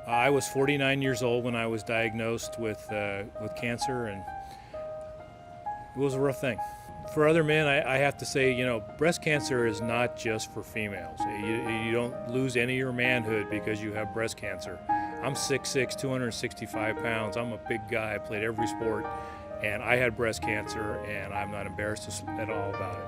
I was 49 years old when I was diagnosed with cancer, and it was a rough thing. For other men, I have to say, breast cancer is not just for females. You don't lose any of your manhood because you have breast cancer. I'm 6'6", 265 pounds. I'm a big guy. I played every sport, and I had breast cancer, and I'm not embarrassed at all about it.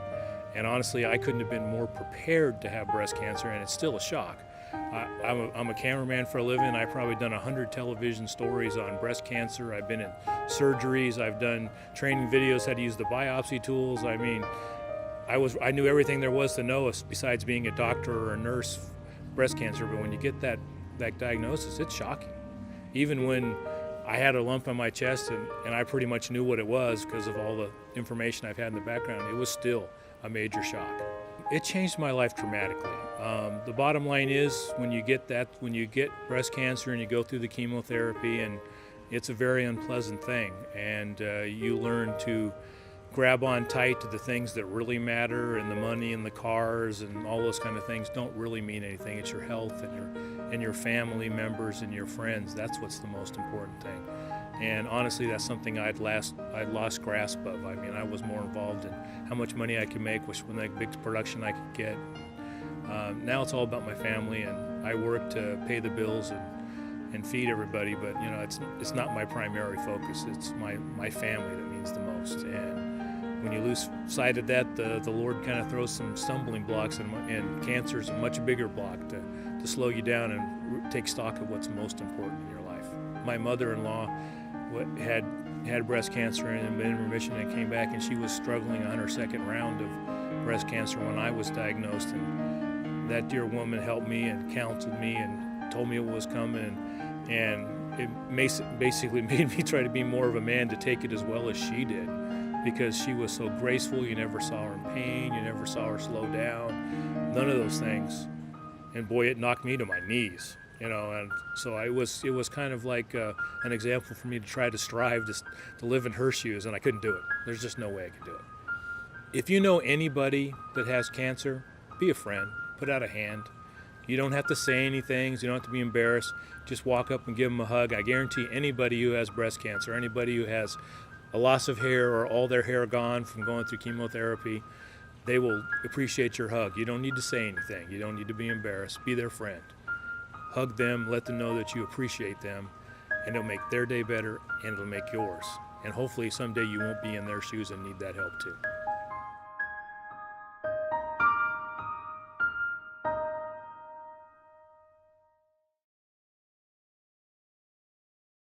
And honestly, I couldn't have been more prepared to have breast cancer, and it's still a shock. I'm a cameraman for a living. I've probably done 100 television stories on breast cancer. I've been in surgeries. I've done training videos how to use the biopsy tools. I mean, I knew everything there was to know besides being a doctor or a nurse, breast cancer. But when you get that diagnosis, it's shocking. Even when I had a lump on my chest and I pretty much knew what it was because of all the information I've had in the background, it was still a major shock. It changed my life dramatically. The bottom line is when you get breast cancer and you go through the chemotherapy, and it's a very unpleasant thing, and you learn to grab on tight to the things that really matter, and the money and the cars and all those kind of things don't really mean anything. It's your health and your family members and your friends. That's what's the most important thing. And honestly, that's something I'd lost grasp of. I mean, I was more involved in how much money I could make, which one big production I could get. Now it's all about my family, and I work to pay the bills and feed everybody. But it's not my primary focus. It's my family that means the most. And when you lose sight of that, the Lord kind of throws some stumbling blocks, and cancer is a much bigger block to slow you down and take stock of what's most important in your life. My mother-in-law had breast cancer and been in remission and came back, and she was struggling on her second round of breast cancer when I was diagnosed. And that dear woman helped me and counseled me and told me what was coming, and it basically made me try to be more of a man to take it as well as she did, because she was so graceful. You never saw her in pain. You never saw her slow down. None of those things. And boy, it knocked me to my knees. And so it was kind of like an example for me to try to strive to live in her shoes, and I couldn't do it. There's just no way I could do it. If you know anybody that has cancer, be a friend, put out a hand. You don't have to say anything, you don't have to be embarrassed. Just walk up and give them a hug. I guarantee anybody who has breast cancer, anybody who has a loss of hair or all their hair gone from going through chemotherapy, they will appreciate your hug. You don't need to say anything. You don't need to be embarrassed. Be their friend. Hug them, let them know that you appreciate them, and it'll make their day better, and it'll make yours. And hopefully someday you won't be in their shoes and need that help too.